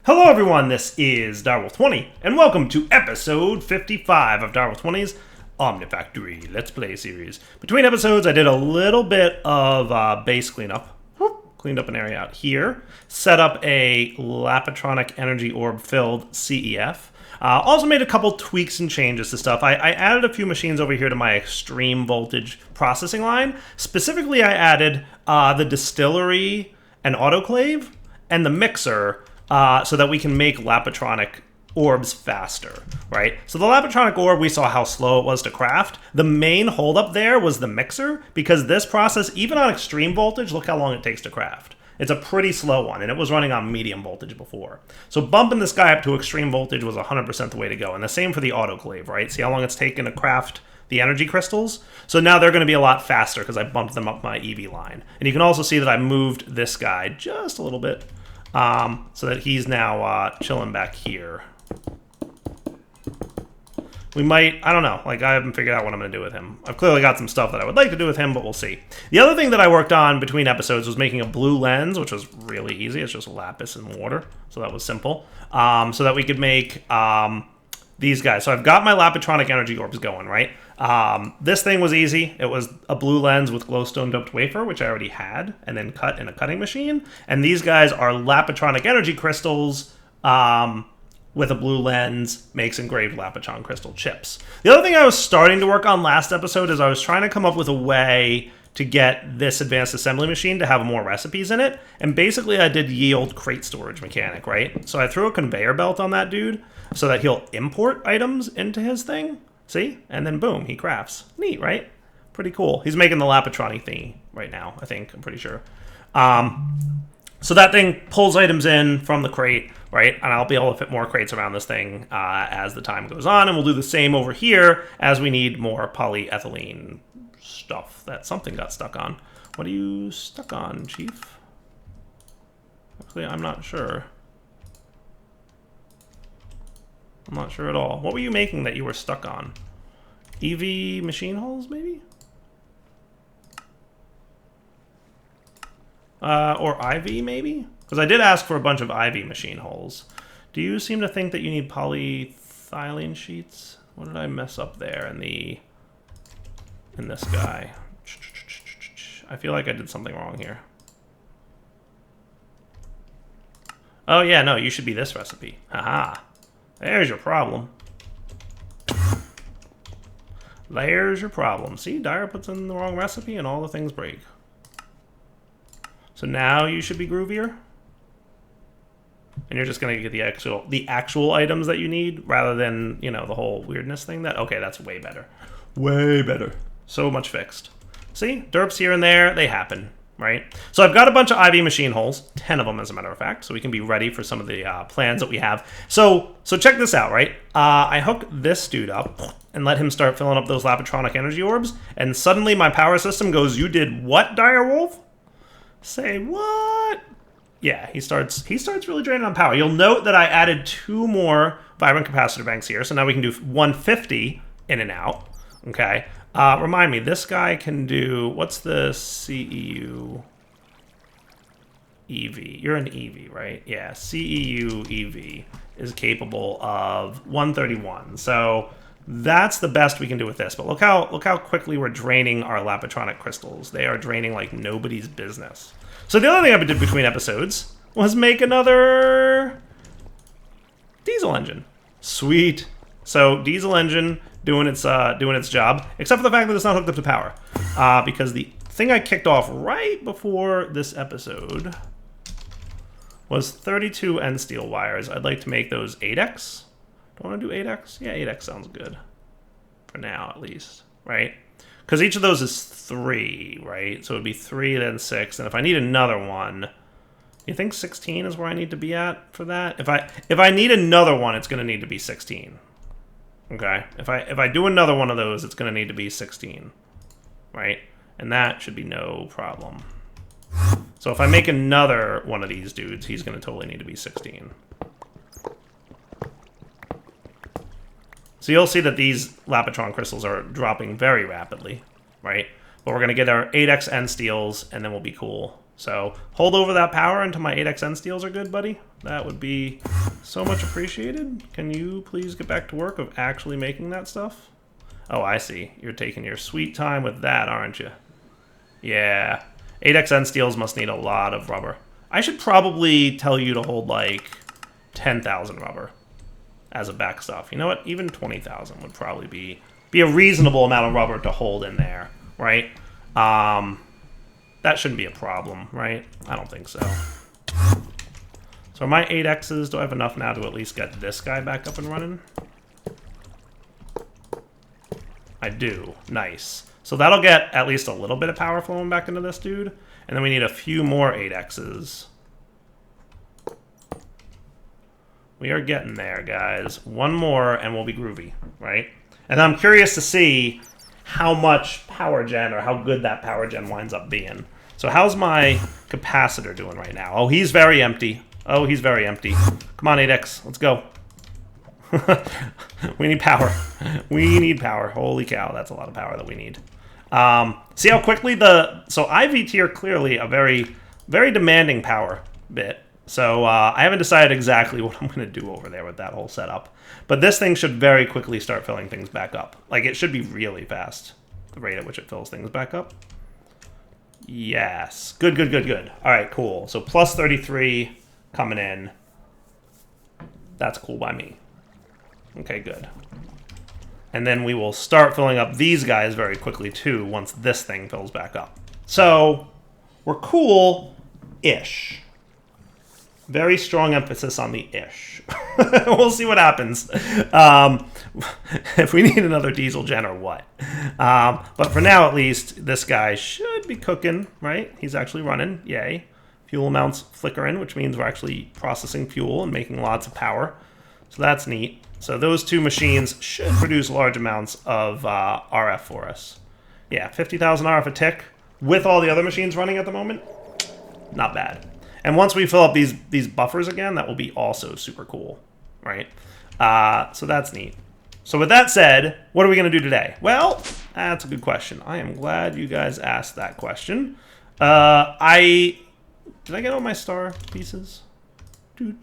Hello everyone, this is Direwolf20, and welcome to episode 55 of Direwolf20's OmniFactory Let's Play series. Between episodes, I did a little bit of base cleanup. Cleaned up an area out here. Set up a Lapatronic Energy Orb filled CEF. Also made a couple tweaks and changes to stuff. I added a few machines over here to my extreme voltage processing line. Specifically, I added the distillery and autoclave and the mixer so that we can make Lapatronic orbs faster, right? So the Lapatronic orb, we saw how slow it was to craft. The main holdup there was the mixer, because this process, even on extreme voltage, look how long it takes to craft. It's a pretty slow one, and it was running on medium voltage before. So bumping this guy up to extreme voltage was 100% the way to go. And the same for the autoclave, right? See how long it's taken to craft the energy crystals? So now they're going to be a lot faster because I bumped them up my EV line. And you can also see that I moved this guy just a little bit so that he's now chilling back here. We might, I don't know, like I haven't figured out what I'm going to do with him. I've clearly got some stuff that I would like to do with him, but we'll see. The other thing that I worked on between episodes was making a blue lens, which was really easy. It's just lapis and water, so that was simple. So that we could make these guys. So I've got my Lapatronic energy orbs going, right? This thing was easy. It was a blue lens with glowstone doped wafer, which I already had, and then cut in a cutting machine. And these guys are Lapatronic energy crystals, with a blue lens, makes engraved Lapatron crystal chips. The other thing I was starting to work on last episode is I was trying to come up with a way to get this advanced assembly machine to have more recipes in it. And basically I did yield crate storage mechanic, right? So I threw a conveyor belt on that dude so that he'll import items into his thing. See? And then boom, he crafts. Neat, right? Pretty cool. He's making the Lapatronic thingy right now, I think. I'm pretty sure. So that thing pulls items in from the crate, right? And I'll be able to fit more crates around this thing as the time goes on. And we'll do the same over here as we need more polyethylene stuff that something got stuck on. What are you stuck on, Chief? Actually, I'm not sure. I'm not sure at all. What were you making that you were stuck on? EV machine holes, maybe? Or IV, maybe? Because I did ask for a bunch of IV machine holes. Do you seem to think that you need polyethylene sheets? What did I mess up there in this guy? I feel like I did something wrong here. Oh yeah, no, you should be this recipe. Haha. There's your problem. There's your problem. See, Dyer puts in the wrong recipe and all the things break. So now you should be groovier. And you're just gonna get the actual items that you need rather than, you know, the whole weirdness thing. Okay, that's way better. Way better. So much fixed. See? Derps here and there, they happen, right? So I've got a bunch of IV machine holes, 10 of them as a matter of fact, so we can be ready for some of the plans that we have. So check this out, right? I hook this dude up and let him start filling up those Lapatronic energy orbs, and suddenly my power system goes, "You did what, Direwolf?" Say what? Yeah, he starts really draining on power. You'll note that I added 2 more vibrant capacitor banks here, so now we can do 150 in and out. Okay. Remind me, this guy can do, what's the CEU EV? You're an EV, right? Yeah, CEU EV is capable of 131. So that's the best we can do with this. But look how quickly we're draining our Lapatronic crystals. They are draining like nobody's business. So the other thing I did between episodes was make another diesel engine. Sweet. So diesel engine doing its job, except for the fact that it's not hooked up to power. Because the thing I kicked off right before this episode was 32 end steel wires. I'd like to make those 8x. Do I want to do 8x? Yeah, 8x sounds good. For now, at least. Right? Because each of those is 3, right? So it would be 3, then 6. And if I need another one, you think 16 is where I need to be at for that? If I need another one, it's going to need to be 16. Okay? If I do another one of those, it's going to need to be 16. Right? And that should be no problem. So if I make another one of these dudes, he's going to totally need to be 16. So you'll see that these Lapatron crystals are dropping very rapidly, right? But we're going to get our 8x end steels, and then we'll be cool. So hold over that power until my 8x end steels are good, buddy. That would be So much appreciated. Can you please get back to work of actually making that stuff? Oh, I see. You're taking your sweet time with that, aren't you? Yeah. 8xn steels must need a lot of rubber. I should probably tell you to hold like 10,000 rubber as a backstop. You know what? Even 20,000 would probably be a reasonable amount of rubber to hold in there, right? That shouldn't be a problem, right? I don't think so. So are my 8Xs, do I have enough now to at least get this guy back up and running? I do. Nice. So that'll get at least a little bit of power flowing back into this dude. And then we need a few more 8Xs. We are getting there, guys. One more and we'll be groovy, right? And I'm curious to see how much power gen or how good that power gen winds up being. So how's my capacitor doing right now? Oh, he's very empty. Oh, he's very empty. Come on, 8X. Let's go. We need power. We need power. Holy cow, that's a lot of power that we need. See how quickly so IV tier, clearly a very, very demanding power bit. So I haven't decided exactly what I'm going to do over there with that whole setup. But this thing should very quickly start filling things back up. Like, it should be really fast, the rate at which it fills things back up. Yes. Good, good, good, good. All right, cool. So plus 33 coming in. That's cool by me. Okay, good. And then we will start filling up these guys very quickly, too, once this thing fills back up. So we're cool-ish. Very strong emphasis on the ish. We'll see what happens. If we need another diesel gen or what. But for now, at least, this guy should be cooking, right? He's actually running. Yay. Fuel amounts flickering, which means we're actually processing fuel and making lots of power. So that's neat. So those two machines should produce large amounts of RF for us. Yeah, 50,000 RF a tick with all the other machines running at the moment. Not bad. And once we fill up these buffers again, that will be also super cool, right? So that's neat. So with that said, what are we going to do today? Well, that's a good question. I am glad you guys asked that question. Did I get all my star pieces? Does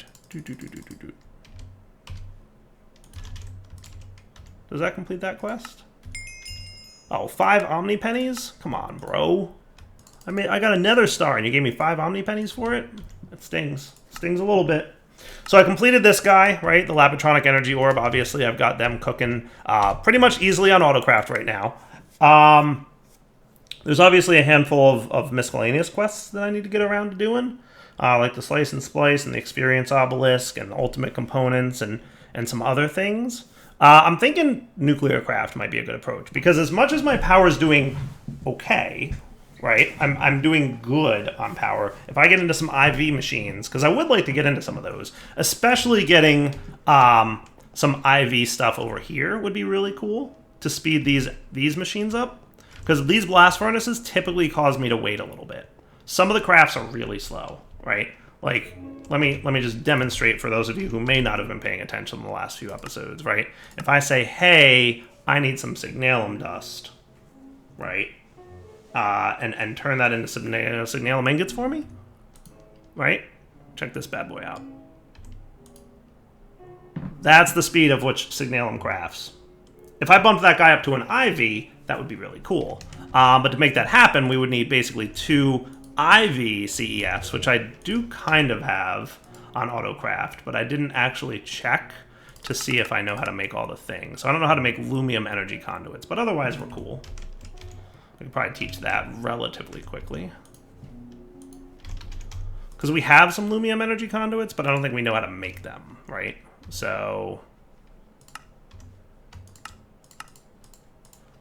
that complete that quest? Oh, 5 Omni pennies? Come on, bro. I mean, I got a nether star, and you gave me 5 Omni pennies for it? It stings. Stings a little bit. So I completed this guy, right? The Lapitronic Energy Orb. Obviously, I've got them cooking pretty much easily on AutoCraft right now. There's obviously a handful of miscellaneous quests that I need to get around to doing. Like the Slice and Splice and the Experience Obelisk and the Ultimate Components and some other things. I'm thinking NuclearCraft might be a good approach. Because as much as my power is doing okay... right? I'm doing good on power. If I get into some IV machines, because I would like to get into some of those, especially getting some IV stuff over here would be really cool to speed these machines up. Because these blast furnaces typically cause me to wait a little bit. Some of the crafts are really slow, right? Like, let me just demonstrate for those of you who may not have been paying attention in the last few episodes, right? If I say, hey, I need some signalum dust, right? And turn that into signalum ingots for me, right? Check this bad boy out. That's the speed of which signalum crafts. If I bumped that guy up to an IV, that would be really cool. But to make that happen, we would need basically 2 IV CEFs, which I do kind of have on AutoCraft, but I didn't actually check to see if I know how to make all the things. So I don't know how to make lumium energy conduits, but otherwise we're cool. I could probably teach that relatively quickly. Because we have some lumium energy conduits, but I don't think we know how to make them, right? So...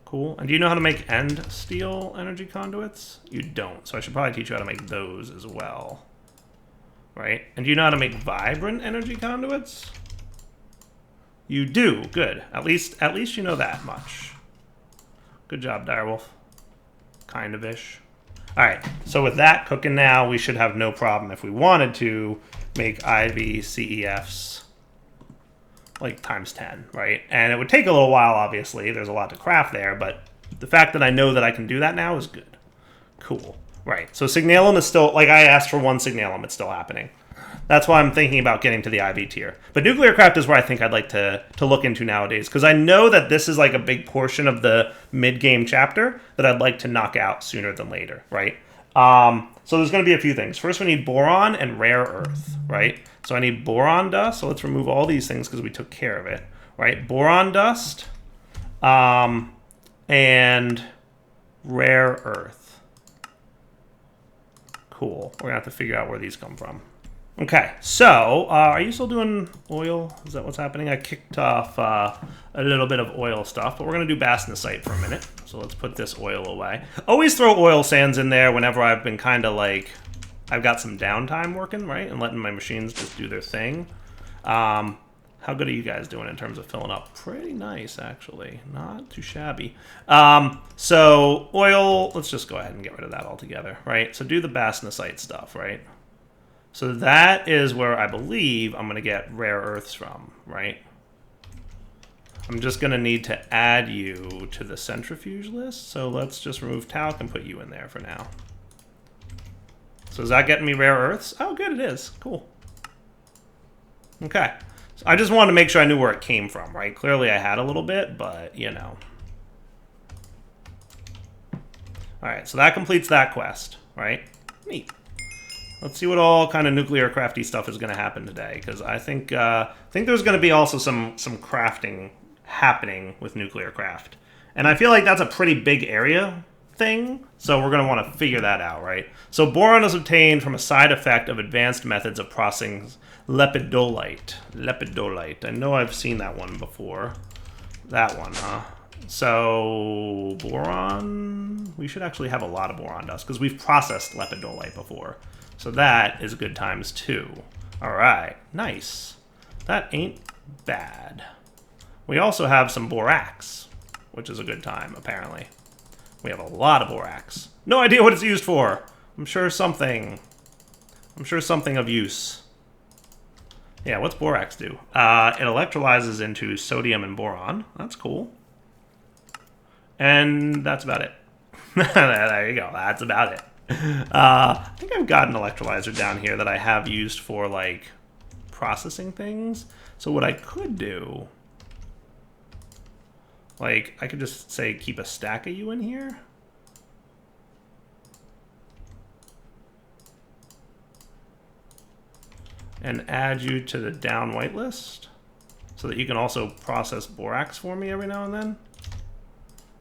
cool. And do you know how to make end steel energy conduits? You don't, so I should probably teach you how to make those as well. Right? And do you know how to make vibrant energy conduits? You do. Good. At least you know that much. Good job, Direwolf. Kind of-ish. Alright, so with that cooking now, we should have no problem if we wanted to make IV CEFs like times 10, right? And it would take a little while, obviously. There's a lot to craft there, but the fact that I know that I can do that now is good. Cool. Right, so signalum is still, like I asked for 1 signalum, it's still happening. That's why I'm thinking about getting to the IV tier. But NuclearCraft is where I think I'd like to look into nowadays, because I know that this is like a big portion of the mid-game chapter that I'd like to knock out sooner than later, right? So there's going to be a few things. First, we need boron and rare earth, right? So I need boron dust. So let's remove all these things because we took care of it, right? Boron dust and rare earth. Cool. We're going to have to figure out where these come from. Okay, so are you still doing oil? Is that what's happening? I kicked off a little bit of oil stuff, but we're going to do bastnasite for a minute. So let's put this oil away. Always throw oil sands in there whenever I've been kind of like, I've got some downtime working, right? And letting my machines just do their thing. How good are you guys doing in terms of filling up? Pretty nice, actually. Not too shabby. So oil, let's just go ahead and get rid of that altogether, right? So do the bastnasite stuff, right? So that is where I believe I'm going to get rare earths from, right? I'm just going to need to add you to the centrifuge list. So let's just remove talc and put you in there for now. So is that getting me rare earths? Oh, good, it is. Cool. Okay. So I just wanted to make sure I knew where it came from, right? Clearly I had a little bit, but, you know. All right, so that completes that quest, right? Neat. Let's see what all kind of nuclear crafty stuff is going to happen today, because I think there's going to be also some crafting happening with NuclearCraft, and I feel like that's a pretty big area thing, so we're going to want to figure that out, right? So boron is obtained from a side effect of advanced methods of processing lepidolite. Lepidolite. I know I've seen that one before. That one, huh? So boron, we should actually have a lot of boron dust because we've processed lepidolite before. So that is good times too. All right, nice. That ain't bad. We also have some borax, which is a good time, apparently. We have a lot of borax. No idea what it's used for. I'm sure something of use. Yeah, what's borax do? It electrolyzes into sodium and boron. That's cool. And that's about it. There you go. That's about it. I think I've got an electrolyzer down here that I have used for, like, processing things. So what I could do, like, I could just say keep a stack of you in here. And add you to the down whitelist so that you can also process borax for me every now and then.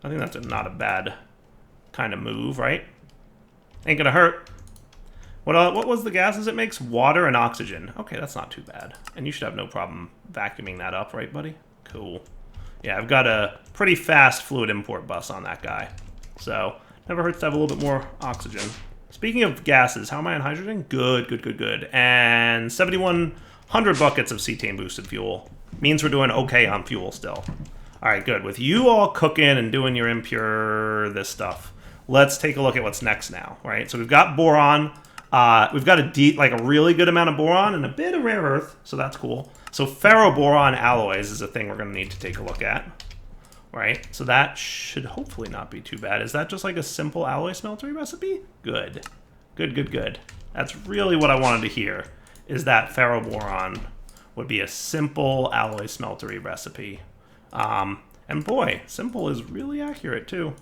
I think that's not a bad kind of move, right? Ain't gonna hurt. What was the gases it makes? Water and oxygen. Okay, that's not too bad. And you should have no problem vacuuming that up, right, buddy? Cool. Yeah, I've got a pretty fast fluid import bus on that guy. So, never hurts to have a little bit more oxygen. Speaking of gases, how am I on hydrogen? Good, good, good, good. And 7,100 buckets of cetane boosted fuel. Means we're doing okay on fuel still. All right, good. With you all cooking and doing your impure this stuff, let's take a look at what's next now, right? So we've got boron. We've got a really good amount of boron and a bit of rare earth, so that's cool. So ferroboron alloys is a thing we're going to need to take a look at, right? So that should hopefully not be too bad. Is that just like a simple alloy smeltery recipe? Good. Good, good, good. That's really what I wanted to hear, is that ferroboron would be a simple alloy smeltery recipe. And boy, simple is really accurate too.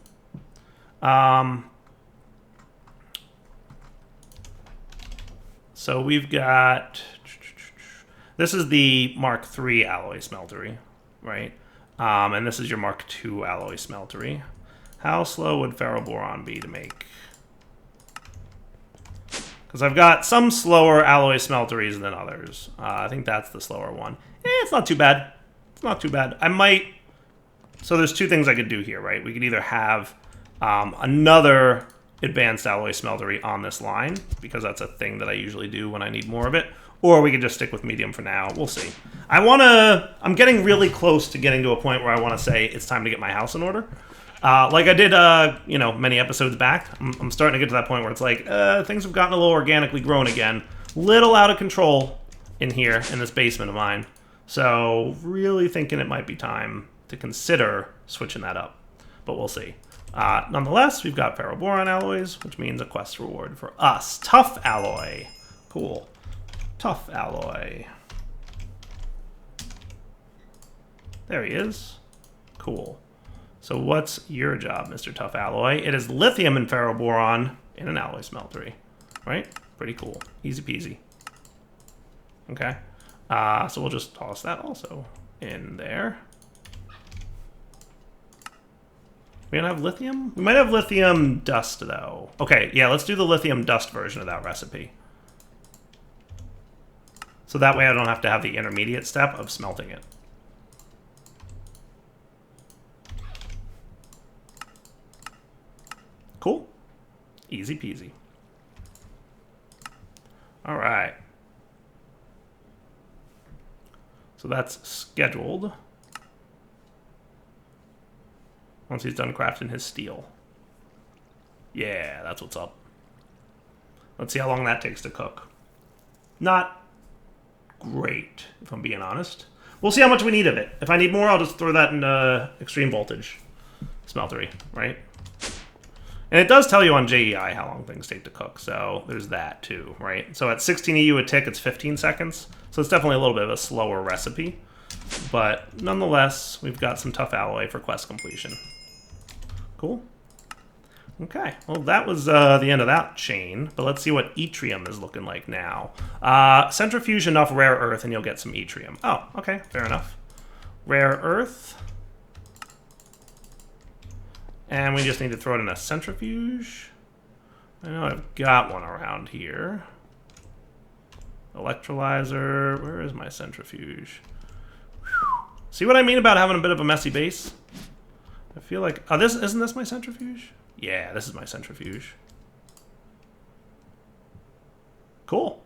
So we've got, this is the Mark III alloy smeltery, right? And this is your Mark II alloy smeltery. How slow would ferroboron be to make? Because I've got some slower alloy smelteries than others. I think that's the slower one. It's not too bad. It's not too bad. I might, so there's two things I could do here, right? We could either have another advanced alloy smeltery on this line, because that's a thing that I usually do when I need more of it, or we could just stick with medium for now. We'll see. I'm getting really close to getting to a point where I want to say it's time to get my house in order. Like I did, many episodes back. I'm starting to get to that point where it's like, things have gotten a little organically grown again. Little out of control in here, in this basement of mine. So really thinking it might be time to consider switching that up. But we'll see. Nonetheless, we've got ferroboron alloys, which means a quest reward for us. Tough alloy. Cool. tough alloy. There he is. Cool. So what's your job, Mr. Tough Alloy? It is lithium and ferroboron in an alloy smeltery. Right? Pretty cool. Easy peasy. Okay. So we'll just toss that also in there. We don't have lithium? We might have lithium dust, though. Okay, yeah, let's do the lithium dust version of that recipe. So that way I don't have to have the intermediate step of smelting it. Cool. Easy peasy. All right. So that's scheduled. Once he's done crafting his steel. Yeah, that's what's up. Let's see how long that takes to cook. Not great, if I'm being honest. We'll see how much we need of it. If I need more, I'll just throw that in extreme voltage smeltery, right? And it does tell you on JEI how long things take to cook, so there's that too, right? So at 16 EU a tick, it's 15 seconds. So it's definitely a little bit of a slower recipe. But nonetheless, we've got some tough alloy for quest completion. Cool. Okay, well that was the end of that chain, but let's see what yttrium is looking like now. Centrifuge enough rare earth and you'll get some yttrium. Oh, okay, fair enough. Rare earth. And we just need to throw it in a centrifuge. I know I've got one around here. Electrolyzer, where is my centrifuge? Whew. See what I mean about having a bit of a messy base? I feel like, oh, isn't this my centrifuge? Yeah, this is my centrifuge. Cool.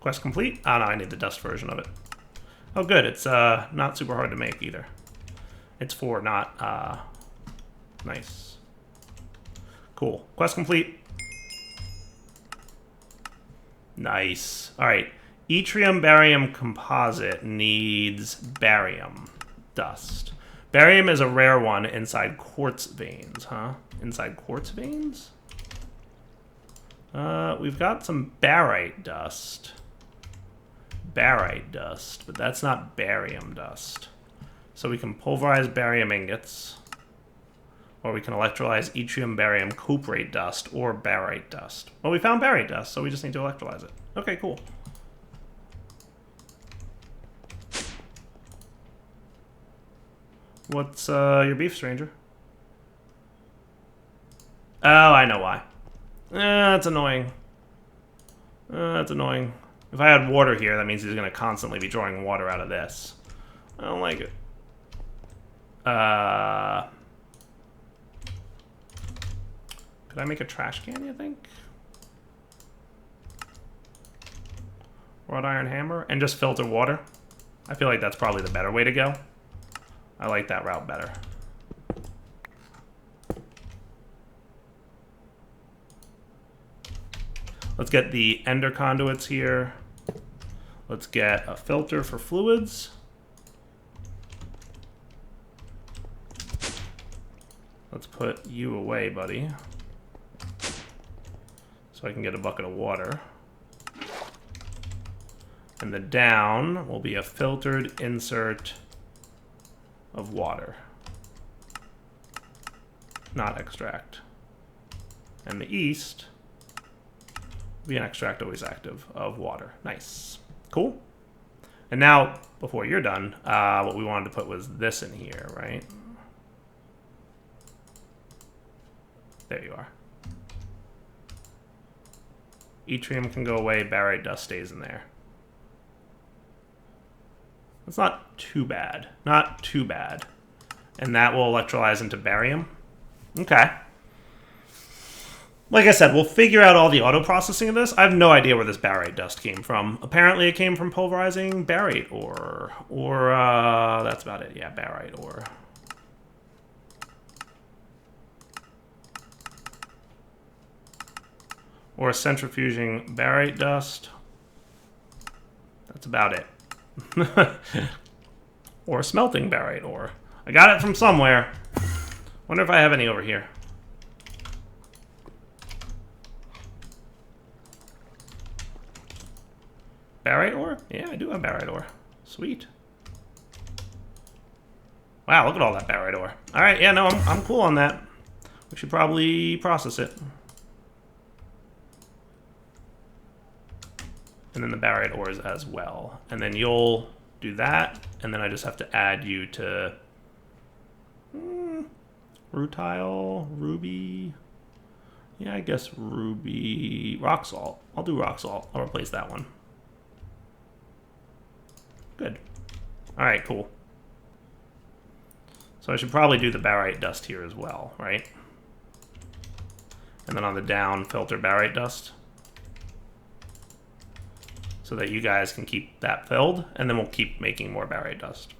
Quest complete? Oh no, I need the dust version of it. Oh good, it's not super hard to make either. It's 4, not nice. Cool. Quest complete. Nice. Alright. Yttrium barium composite needs barium dust. Barium is a rare one inside quartz veins, huh? Inside quartz veins? We've got some barite dust. Barite dust, but that's not barium dust. So we can pulverize barium ingots, or we can electrolyze yttrium barium cuprate dust or barite dust. Well, we found barite dust, so we just need to electrolyze it. Okay, cool. What's your beef, stranger? Oh, I know why. That's annoying. That's annoying. If I had water here, that means he's going to constantly be drawing water out of this. I don't like it. Could I make a trash can, you think? Wrought iron hammer? And just filter water? I feel like that's probably the better way to go. I like that route better. Let's get the ender conduits here. Let's get a filter for fluids. Let's put you away, buddy. So I can get a bucket of water. And the down will be a filtered insert of water. Not extract. And the east will be an extract always active of water. Nice. Cool. And now, before you're done, what we wanted to put was this in here, right? There you are. Yttrium can go away, barite dust stays in there. That's not too bad. Not too bad. And that will electrolyze into barium. Okay. Like I said, we'll figure out all the auto-processing of this. I have no idea where this barite dust came from. Apparently it came from pulverizing barite ore. Or, that's about it. Yeah, barite ore. Or centrifuging barite dust. That's about it. Or smelting barite ore. I got it from somewhere. Wonder if I have any over here. Barite ore? Yeah, I do have barite ore. Sweet. Wow, look at all that barite ore. Alright, yeah, no, I'm cool on that. We should probably process it. And then the barite ores as well. And then you'll do that, and then I just have to add you to rutile, ruby. Yeah, I guess ruby, rock salt. I'll do rock salt. I'll replace that one. Good. All right, cool. So I should probably do the barite dust here as well, right? And then on the down, filter barite dust, so that you guys can keep that filled, and then we'll keep making more barite dust.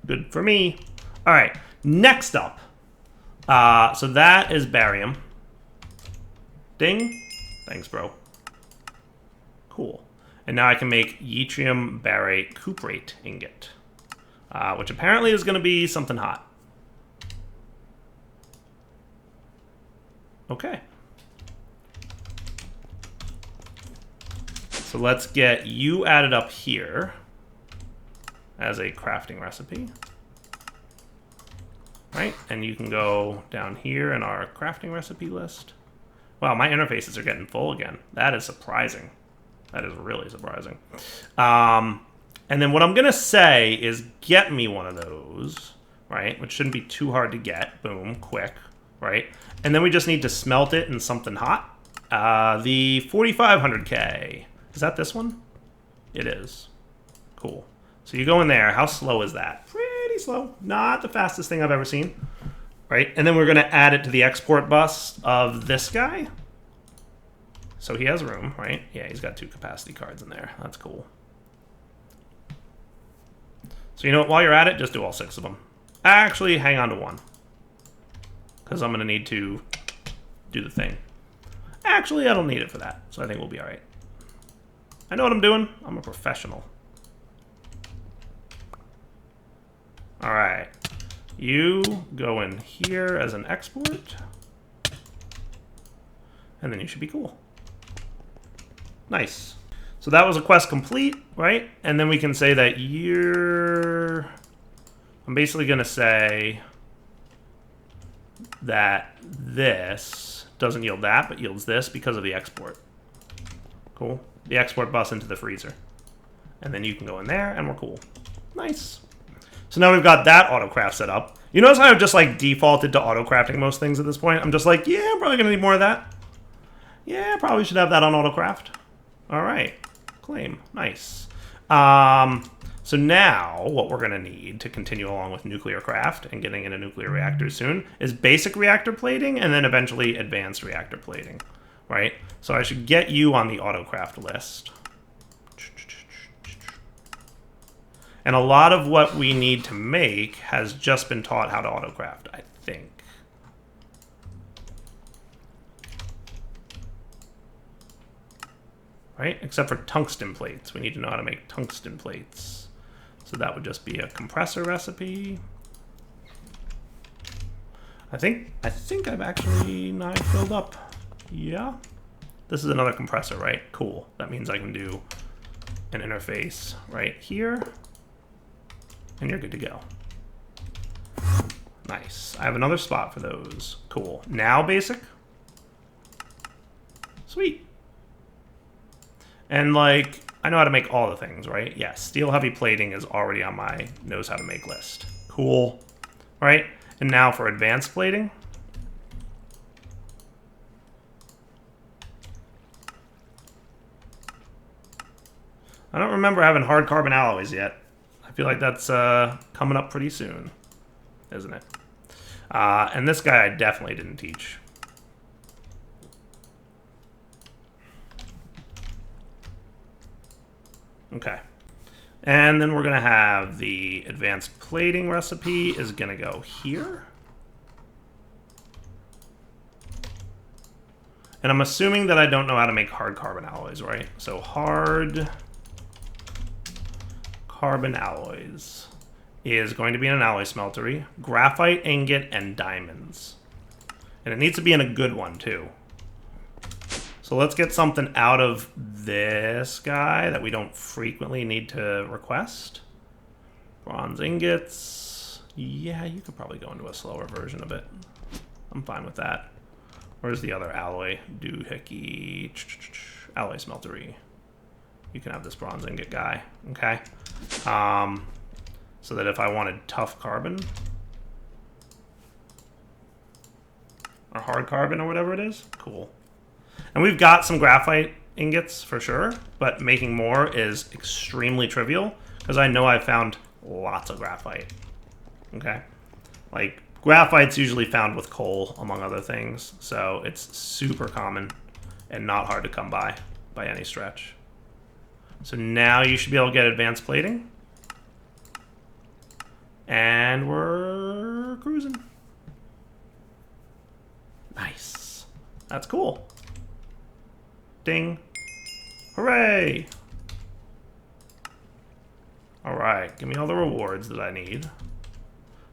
Good for me. All right, next up. So that is barium. Ding. Thanks, bro. Cool. And now I can make yttrium barite cuprate ingot, which apparently is going to be something hot. Okay. So let's get you added up here as a crafting recipe. Right? And you can go down here in our crafting recipe list. Wow, my interfaces are getting full again. That is surprising. That is really surprising. And then what I'm going to say is get me one of those, right? Which shouldn't be too hard to get. Boom, quick, right? And then we just need to smelt it in something hot. The 4500K. Is that this one? It is. Cool. So you go in there. How slow is that? Pretty slow. Not the fastest thing I've ever seen. Right? And then we're going to add it to the export bus of this guy. So he has room, right? Yeah, he's got 2 capacity cards in there. That's cool. So you know what? While you're at it, just do all 6 of them. Actually, hang on to 1. Because I'm going to need to do the thing. Actually, I don't need it for that. So I think we'll be all right. I know what I'm doing. I'm a professional. All right. You go in here as an export. And then you should be cool. Nice. So that was a quest complete, right? And then we can say that you're... I'm basically going to say that this doesn't yield that, but yields this because of the export. Cool. The export bus into the freezer. And then you can go in there, and we're cool. Nice. So now we've got that autocraft set up. You notice how I've just like defaulted to autocrafting most things at this point? I'm just like, yeah, I'm probably going to need more of that. Yeah, probably should have that on autocraft. All right. Claim. Nice. So now what we're going to need to continue along with NuclearCraft and getting into nuclear reactors soon is basic reactor plating and then eventually advanced reactor plating. Right? So I should get you on the autocraft list. And a lot of what we need to make has just been taught how to autocraft, I think. Right? Except for tungsten plates. We need to know how to make tungsten plates. So that would just be a compressor recipe. I think I've actually not filled up. Yeah. This is another compressor, right? Cool. That means I can do an interface right here. And you're good to go. Nice. I have another spot for those. Cool. Now basic. Sweet. And like, I know how to make all the things, right? Yeah, steel heavy plating is already on my knows how to make list. Cool. Right? And now for advanced plating. I don't remember having hard carbon alloys yet. I feel like that's coming up pretty soon, isn't it? And this guy I definitely didn't teach. Okay. And then we're going to have the advanced plating recipe is going to go here. And I'm assuming that I don't know how to make hard carbon alloys, right? So hard carbon alloys is going to be in an alloy smeltery, graphite ingot, and diamonds. And it needs to be in a good one, too. So let's get something out of this guy that we don't frequently need to request. Bronze ingots. Yeah, you could probably go into a slower version of it. I'm fine with that. Where's the other alloy? Doohickey. Alloy smeltery. You can have this bronze ingot guy. Okay. So that if I wanted tough carbon, or hard carbon or whatever it is, cool. And we've got some graphite ingots for sure, but making more is extremely trivial because I know I've found lots of graphite. Okay. Like, graphite's usually found with coal, among other things, so it's super common and not hard to come by any stretch. So now you should be able to get advanced plating. And we're cruising. Nice. That's cool. Ding. Hooray! Alright, give me all the rewards that I need.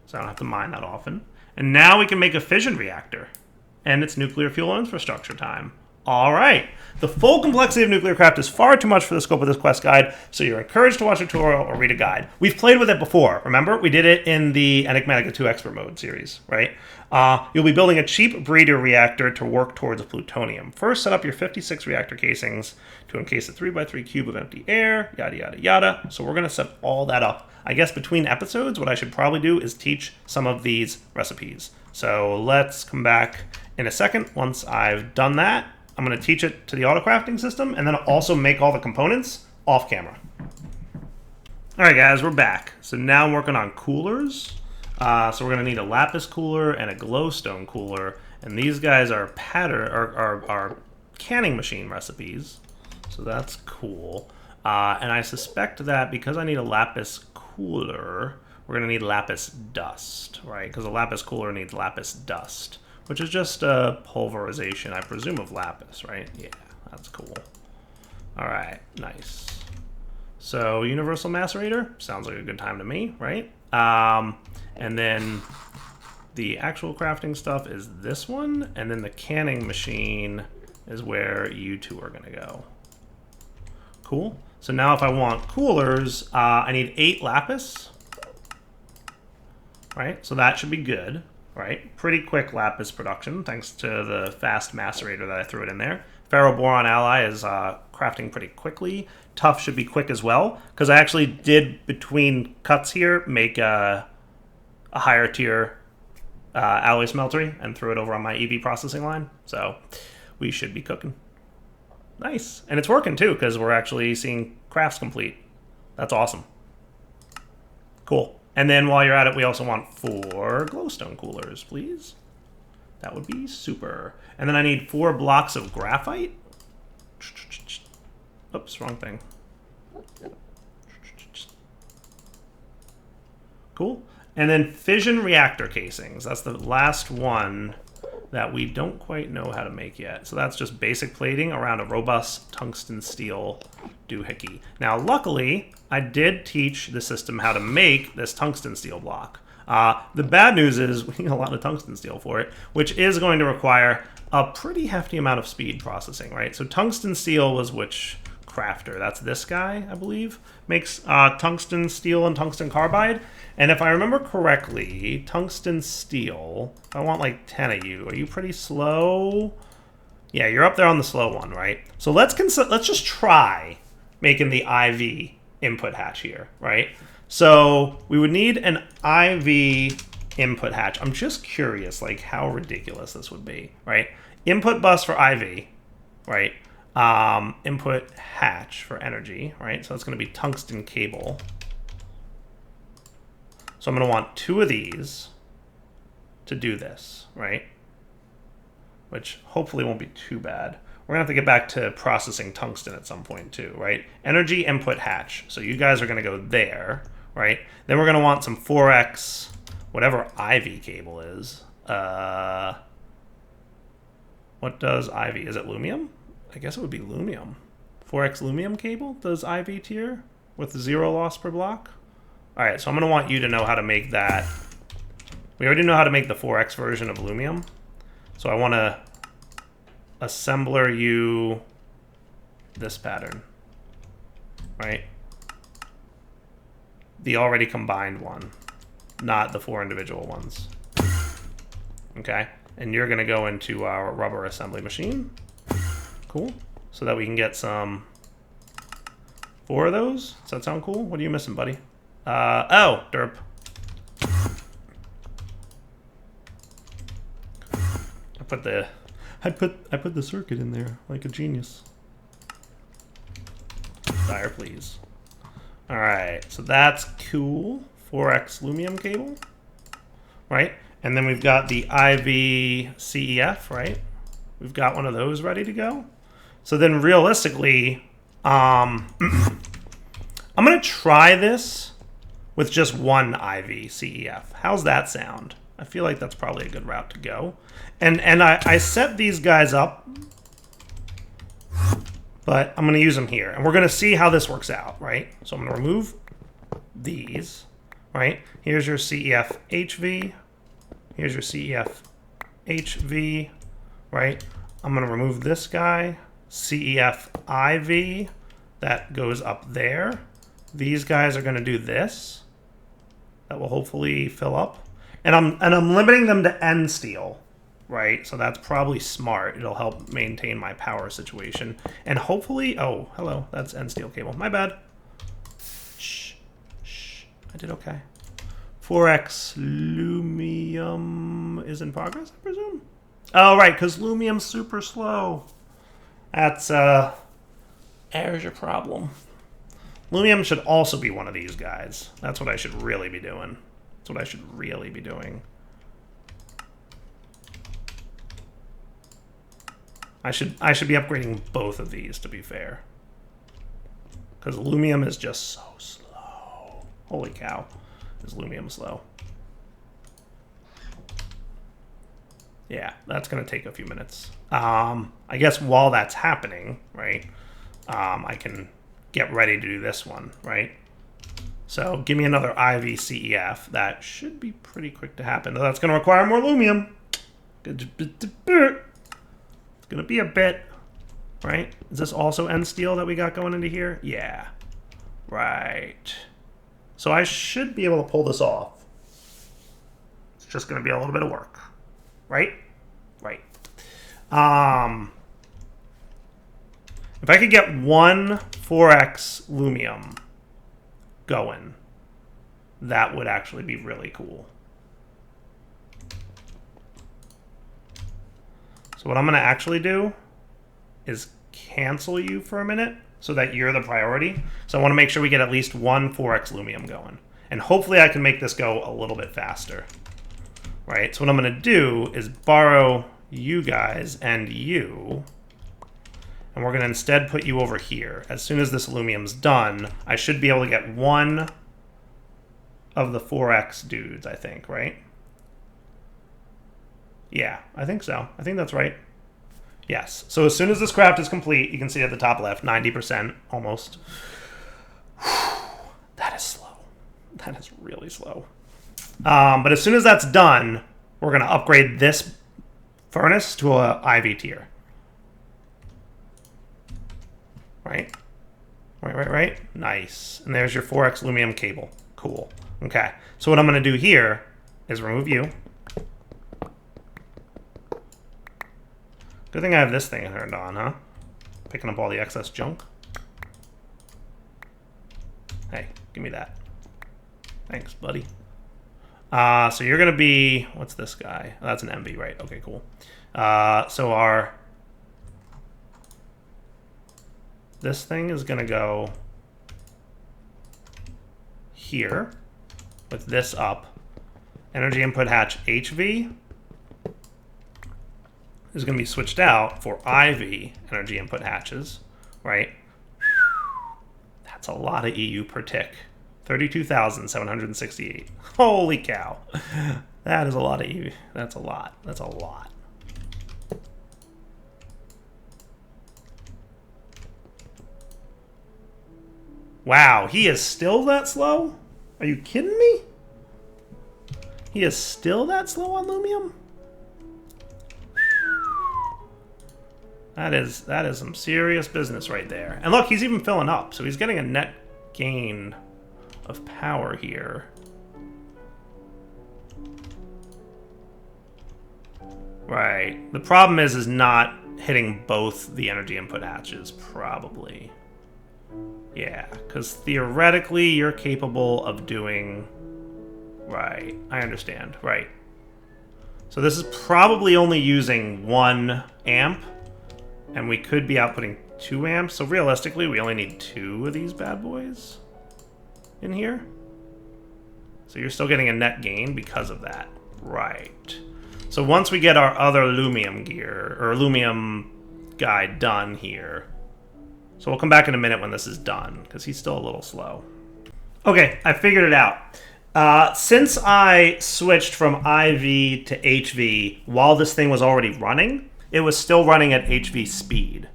So I don't have to mine that often. And now we can make a fission reactor. And it's nuclear fuel infrastructure time. Alright. The full complexity of NuclearCraft is far too much for the scope of this quest guide, so you're encouraged to watch a tutorial or read a guide. We've played with it before, remember? We did it in the Enigmatica 2 Expert Mode series, right? You'll be building a cheap breeder reactor to work towards plutonium. First, set up your 56 reactor casings to encase a 3x3 cube of empty air, yada, yada, yada. So we're going to set all that up. I guess between episodes, what I should probably do is teach some of these recipes. So let's come back in a second once I've done that. I'm going to teach it to the auto crafting system and then also make all the components off camera. All right, guys, we're back. So now I'm working on coolers. So we're going to need a lapis cooler and a glowstone cooler. And these guys are are canning machine recipes. So that's cool. And I suspect that because I need a lapis cooler, we're going to need lapis dust, right? Because a lapis cooler needs lapis dust, which is just a pulverization, I presume, of lapis, right? Yeah, that's cool. All right, nice. So universal macerator, sounds like a good time to me, right? And then the actual crafting stuff is this one, and then the canning machine is where you two are gonna go. Cool. So now if I want coolers, I need 8 lapis, right? So that should be good. Right, pretty quick lapis production thanks to the fast macerator that I threw it in there. Ferroboron ally is crafting pretty quickly. Tough should be quick as well because I actually did between cuts here make a higher tier alloy smeltery and threw it over on my EV processing line. So we should be cooking. Nice, and it's working too because we're actually seeing crafts complete. That's awesome. Cool. And then while you're at it, we also want 4 glowstone coolers, please. That would be super. And then I need 4 blocks of graphite. Oops, wrong thing. Cool. And then fission reactor casings. That's the last one that we don't quite know how to make yet. So that's just basic plating around a robust tungsten steel doohickey. Now, luckily, I did teach the system how to make this tungsten steel block. The bad news is we need a lot of tungsten steel for it, which is going to require a pretty hefty amount of speed processing, right? So tungsten steel was which crafter? That's this guy, I believe, makes tungsten steel and tungsten carbide. And if I remember correctly, tungsten steel, if I want like 10 of you, are you pretty slow? Yeah, you're up there on the slow one, right? So let's just try making the IV input hatch here, right? So we would need an IV input hatch. I'm just curious, like how ridiculous this would be, right? Input bus for IV, right? Input hatch for energy, right? So it's going to be tungsten cable. So I'm going to want 2 of these to do this, right? Which hopefully won't be too bad. We're going to have to get back to processing tungsten at some point too, right? Energy input hatch. So you guys are going to go there, right? Then we're going to want some 4x, whatever IV cable is. What does IV? Is it lumium? I guess it would be lumium. 4x lumium cable does IV tier. with 0 loss per block. All right, so I'm going to want you to know how to make that. We already know how to make the 4x version of Lumium. So I want to assembler you this pattern, right? The already combined one, not the 4 individual ones. Okay, and you're going to go into our rubber assembly machine. Cool. So that we can get some 4 of those. Does that sound cool? What are you missing, buddy? Oh, derp. I put the circuit in there like a genius. Fire, please. All right, so that's cool. 4x Lumium cable, right? And then we've got the IV CEF, right? We've got one of those ready to go. So then realistically, I'm gonna try this with just one IV CEF. How's that sound? I feel like that's probably a good route to go. And I set these guys up, but I'm gonna use them here. And we're gonna see how this works out, right? So I'm gonna remove these, right? Here's your CEF HV. Here's your CEF HV, right? I'm gonna remove this guy, CEF IV, that goes up there. These guys are gonna do this. That will hopefully fill up. And I'm limiting them to N steel, right? So that's probably smart. It'll help maintain my power situation. And hopefully, oh, hello, that's N steel cable. My bad. Shh, shh, I did okay. 4x Lumium is in progress, I presume? Oh, right, because Lumium's super slow. That's, there's your problem. Lumium should also be one of these guys. That's what I should really be doing. That's what I should really be doing. I should be upgrading both of these, to be fair. Because Lumium is just so slow. Holy cow. Is Lumium slow? Yeah, that's going to take a few minutes. I guess while that's happening, right, I can get ready to do this one, right? So give me another IV CEF. That should be pretty quick to happen. Though that's going to require more Lumium. It's going to be a bit, right? Is this also N steel that we got going into here? Yeah, right. So I should be able to pull this off. It's just going to be a little bit of work, right? Right. If I could get one 4x Lumium going, that would actually be really cool. So what I'm going to actually do is cancel you for a minute so that you're the priority. So I want to make sure we get at least one 4x Lumium going. And hopefully I can make this go a little bit faster. Right? So what I'm going to do is borrow you guys and you. And we're going to instead put you over here. As soon as this Lumium's done, I should be able to get one of the 4x dudes, I think, right? Yeah, I think so. I think that's right. Yes. So as soon as this craft is complete, you can see at the top left, 90% almost. That is slow. That is really slow. But as soon as that's done, we're going to upgrade this furnace to a IV tier. Right? Right. Nice. And there's your 4x Lumium cable. Cool. Okay. So what I'm going to do here is remove you. Good thing I have this thing turned on, huh? Picking up all the excess junk. Hey, give me that. Thanks, buddy. So you're going to be... What's this guy? Oh, that's an MV, right? Okay, cool. So our... This thing is going to go here with this up. Energy input hatch HV is going to be switched out for IV energy input hatches, right? That's a lot of EU per tick. 32,768. Holy cow. That is a lot of EU. That's a lot. That's a lot. Wow, he is still that slow? Are you kidding me? He is still that slow on Lumium? That is some serious business right there. And look, he's even filling up, so he's getting a net gain of power here. Right. The problem is not hitting both the energy input hatches, probably. Yeah, because theoretically you're capable of doing... Right, I understand. Right. So this is probably only using 1 amp, and we could be outputting 2 amps, so realistically we only need 2 of these bad boys in here. So you're still getting a net gain because of that. Right. So once we get our other Lumium gear, or Lumium guy done here, so we'll come back in a minute when this is done, because he's still a little slow. Okay, I figured it out. Since I switched from IV to HV while this thing was already running, it was still running at HV speed.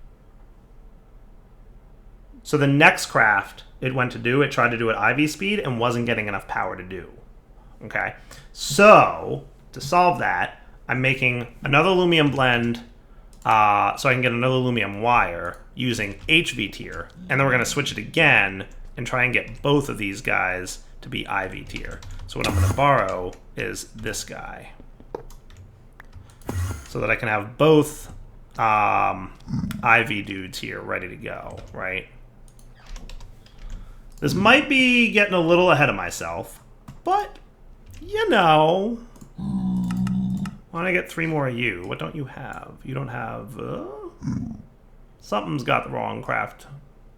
So the next craft it went to do, it tried to do at IV speed and wasn't getting enough power to do. Okay, so to solve that, I'm making another Lumium blend so I can get another Lumium wire using HV tier, and then we're going to switch it again and try and get both of these guys to be IV tier. So what I'm going to borrow is this guy, so that I can have both IV dudes here ready to go, right? This might be getting a little ahead of myself, but, you know, why don't I get 3 more of you? What don't you have? You don't have... Something's got the wrong craft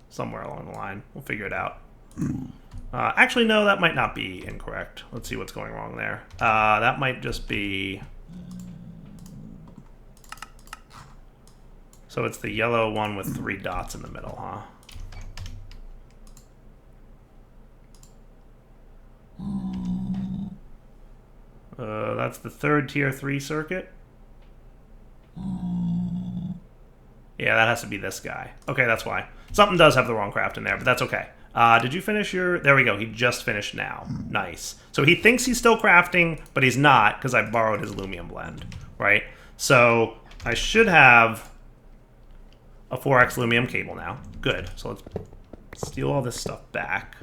somewhere along the line. We'll figure it out. Actually, no, that might not be incorrect. Let's see what's going wrong there. That might just be... So it's the yellow one with 3 dots in the middle, huh? That's the 3rd tier 3 circuit. Yeah, that has to be this guy. Okay, that's why. Something does have the wrong craft in there, but that's okay. Did you finish your... There we go. He just finished now. Nice. So he thinks he's still crafting, but he's not, because I borrowed his Lumium blend, right? So I should have a 4x Lumium cable now. Good. So let's steal all this stuff back.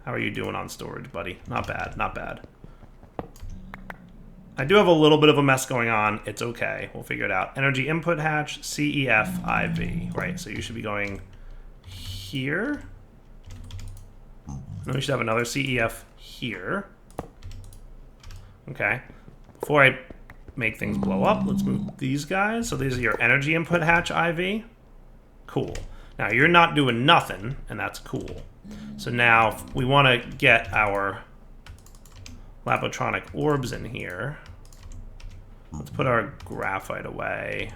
How are you doing on storage, buddy? Not bad, not bad. I do have a little bit of a mess going on. It's okay. We'll figure it out. Energy input hatch, CEF, IV. Right, so you should be going here. And then we should have another CEF here. Okay. Before I make things blow up, let's move these guys. So these are your energy input hatch, IV. Cool. Now, you're not doing nothing, and that's cool. So now we want to get our Lapotronic orbs in here. Let's put our graphite away.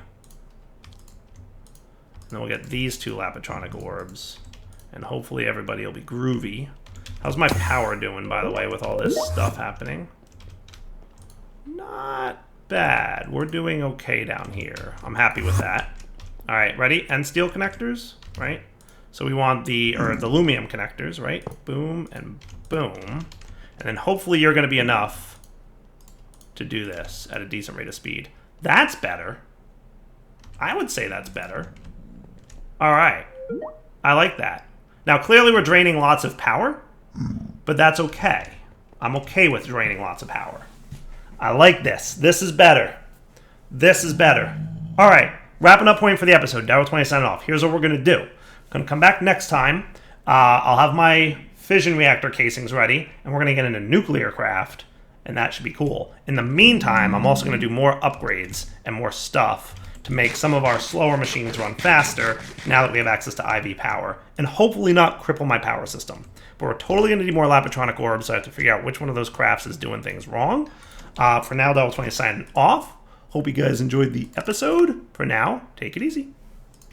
And then we'll get these 2 Lapotronic orbs. And hopefully everybody will be groovy. How's my power doing, by the way, with all this stuff happening? Not bad. We're doing okay down here. I'm happy with that. All right, ready? And steel connectors, right? So we want the Lumium connectors, right? Boom and boom. And then hopefully you're going to be enough to do this at a decent rate of speed. That's better. I would say that's better. All right. I like that. Now, clearly we're draining lots of power, but that's okay. I'm okay with draining lots of power. I like this. This is better. This is better. All right. Wrapping up point for the episode. Darryl20 signing off. Here's what we're going to do. Going to come back next time. I'll have my fission reactor casings ready, and we're going to get into NuclearCraft, and that should be cool. In the meantime, I'm also going to do more upgrades and more stuff to make some of our slower machines run faster now that we have access to IV power, and hopefully not cripple my power system. But we're totally going to need more Lapotronic orbs, so I have to figure out which one of those crafts is doing things wrong. For now, Darryl20 signing off. Hope you guys enjoyed the episode. For now, take it easy.